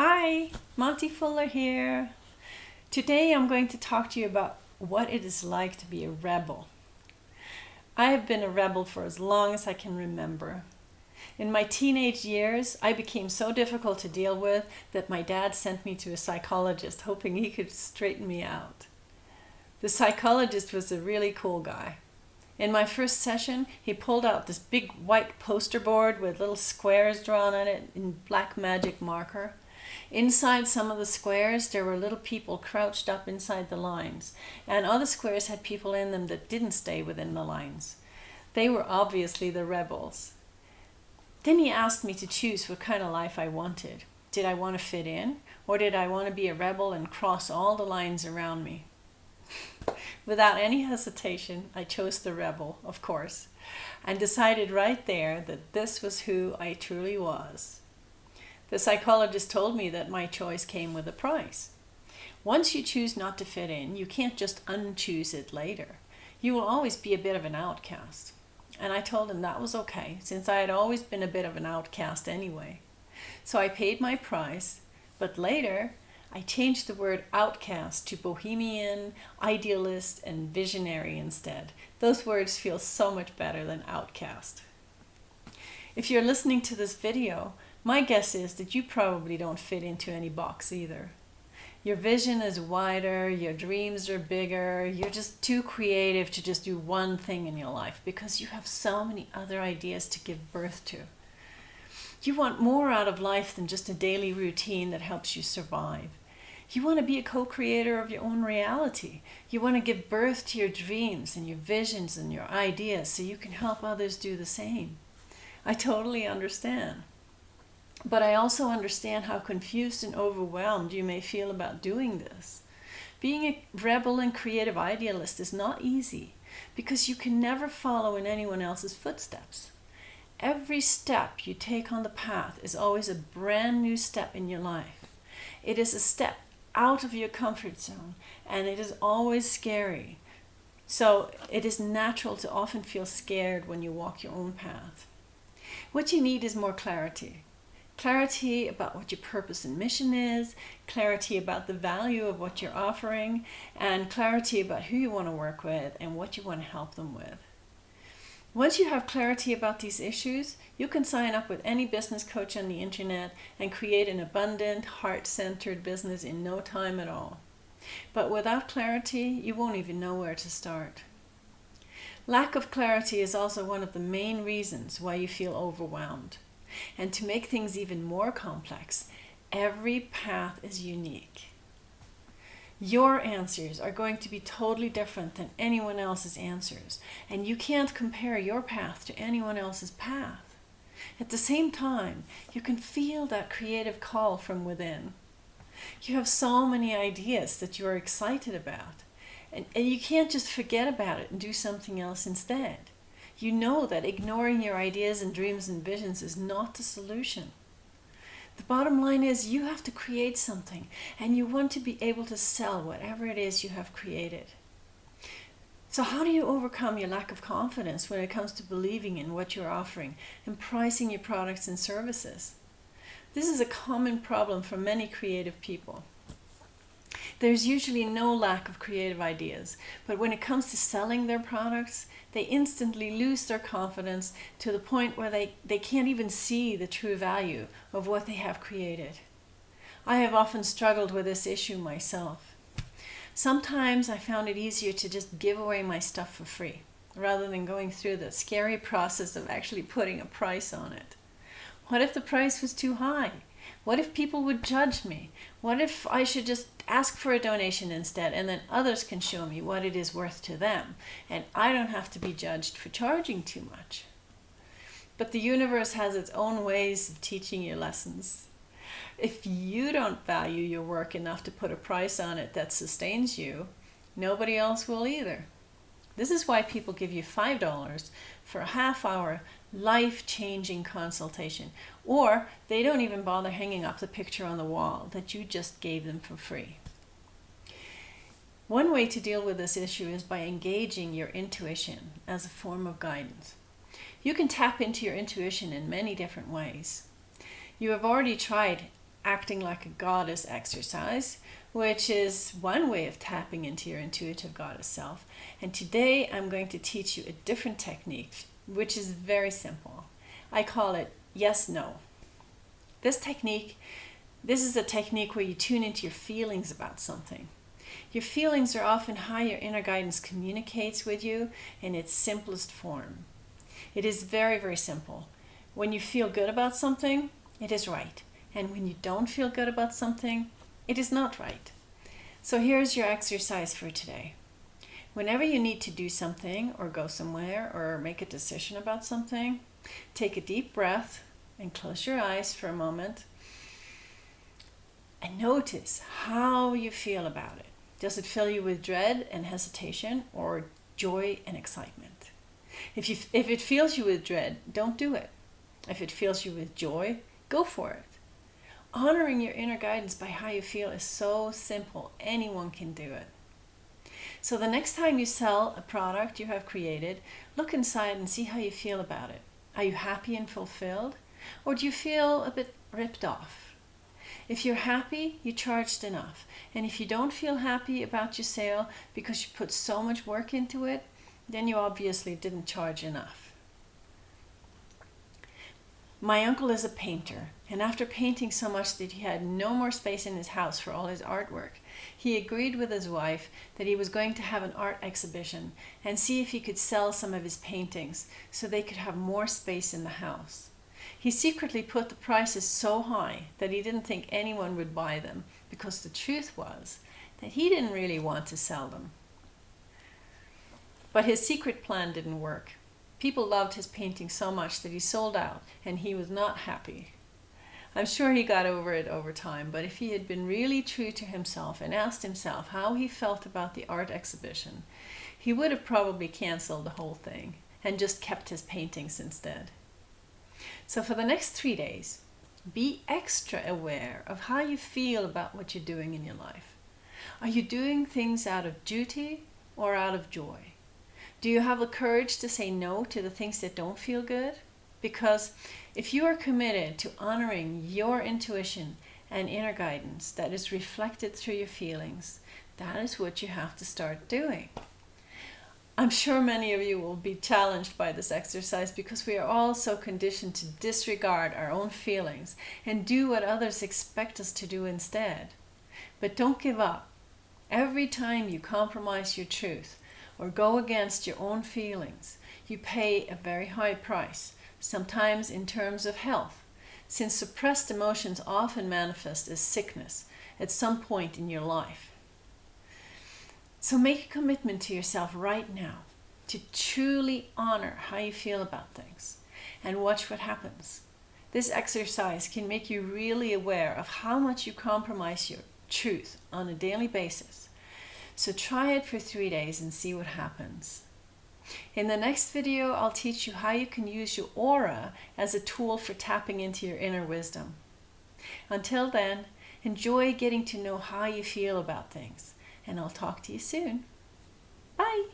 Hi, Monty Fuller here. Today I'm going to talk to you about what it is like to be a rebel. I have been a rebel for as long as I can remember. In my teenage years, I became so difficult to deal with that my dad sent me to a psychologist hoping he could straighten me out. The psychologist was a really cool guy. In my first session, he pulled out this big white poster board with little squares drawn on it in black magic marker. Inside some of the squares, there were little people crouched up inside the lines, and other squares had people in them that didn't stay within the lines. They were obviously the rebels. Then he asked me to choose what kind of life I wanted. Did I want to fit in, or did I want to be a rebel and cross all the lines around me? Without any hesitation, I chose the rebel, of course, and decided right there that this was who I truly was. The psychologist told me that my choice came with a price. Once you choose not to fit in, you can't just unchoose it later. You will always be a bit of an outcast. And I told him that was okay, since I had always been a bit of an outcast anyway. So I paid my price, but later I changed the word outcast to bohemian, idealist, and visionary instead. Those words feel so much better than outcast. If you're listening to this video, my guess is that you probably don't fit into any box either. Your vision is wider, your dreams are bigger, you're just too creative to just do one thing in your life because you have so many other ideas to give birth to. You want more out of life than just a daily routine that helps you survive. You want to be a co-creator of your own reality. You want to give birth to your dreams and your visions and your ideas so you can help others do the same. I totally understand. But I also understand how confused and overwhelmed you may feel about doing this. Being a rebel and creative idealist is not easy because you can never follow in anyone else's footsteps. Every step you take on the path is always a brand new step in your life. It is a step out of your comfort zone, and it is always scary. So it is natural to often feel scared when you walk your own path. What you need is more clarity. Clarity about what your purpose and mission is, clarity about the value of what you're offering, and clarity about who you want to work with and what you want to help them with. Once you have clarity about these issues, you can sign up with any business coach on the internet and create an abundant, heart-centered business in no time at all. But without clarity, you won't even know where to start. Lack of clarity is also one of the main reasons why you feel overwhelmed. And to make things even more complex, every path is unique. Your answers are going to be totally different than anyone else's answers, and you can't compare your path to anyone else's path. At the same time, you can feel that creative call from within. You have so many ideas that you are excited about, and you can't just forget about it and do something else instead. You know that ignoring your ideas and dreams and visions is not the solution. The bottom line is you have to create something, and you want to be able to sell whatever it is you have created. So how do you overcome your lack of confidence when it comes to believing in what you're offering and pricing your products and services? This is a common problem for many creative people. There's usually no lack of creative ideas, but when it comes to selling their products, they instantly lose their confidence to the point where they can't even see the true value of what they have created. I have often struggled with this issue myself. Sometimes I found it easier to just give away my stuff for free, rather than going through the scary process of actually putting a price on it. What if the price was too high? What if people would judge me? What if I should just ask for a donation instead, and then others can show me what it is worth to them, and I don't have to be judged for charging too much? But the universe has its own ways of teaching you lessons. If you don't value your work enough to put a price on it that sustains you, nobody else will either. This is why people give you $5 for a half-hour life-changing consultation, or they don't even bother hanging up the picture on the wall that you just gave them for free. One way to deal with this issue is by engaging your intuition as a form of guidance. You can tap into your intuition in many different ways. You have already tried acting like a goddess exercise, which is one way of tapping into your intuitive goddess self. And today I'm going to teach you a different technique, which is very simple. I call it yes, no. This is a technique where you tune into your feelings about something. Your feelings are often how your inner guidance communicates with you in its simplest form. It is very, very simple. When you feel good about something, it is right. And when you don't feel good about something, it is not right. So here's your exercise for today. Whenever you need to do something or go somewhere or make a decision about something, take a deep breath and close your eyes for a moment and notice how you feel about it. Does it fill you with dread and hesitation or joy and excitement? If it fills you with dread, don't do it. If it fills you with joy, go for it. Honoring your inner guidance by how you feel is so simple. Anyone can do it. So the next time you sell a product you have created, look inside and see how you feel about it. Are you happy and fulfilled? Or do you feel a bit ripped off? If you're happy, you charged enough. And if you don't feel happy about your sale because you put so much work into it, then you obviously didn't charge enough. My uncle is a painter, and after painting so much that he had no more space in his house for all his artwork, he agreed with his wife that he was going to have an art exhibition and see if he could sell some of his paintings so they could have more space in the house. He secretly put the prices so high that he didn't think anyone would buy them, because the truth was that he didn't really want to sell them. But his secret plan didn't work. People loved his painting so much that he sold out, and he was not happy. I'm sure he got over it over time, but if he had been really true to himself and asked himself how he felt about the art exhibition, he would have probably canceled the whole thing and just kept his paintings instead. So for the next 3 days, be extra aware of how you feel about what you're doing in your life. Are you doing things out of duty or out of joy? Do you have the courage to say no to the things that don't feel good? Because if you are committed to honoring your intuition and inner guidance that is reflected through your feelings, that is what you have to start doing. I'm sure many of you will be challenged by this exercise because we are all so conditioned to disregard our own feelings and do what others expect us to do instead. But don't give up. Every time you compromise your truth or go against your own feelings, you pay a very high price, sometimes in terms of health, since suppressed emotions often manifest as sickness at some point in your life. So make a commitment to yourself right now to truly honor how you feel about things and watch what happens. This exercise can make you really aware of how much you compromise your truth on a daily basis. So try it for 3 days and see what happens. In the next video, I'll teach you how you can use your aura as a tool for tapping into your inner wisdom. Until then, enjoy getting to know how you feel about things, and I'll talk to you soon. Bye!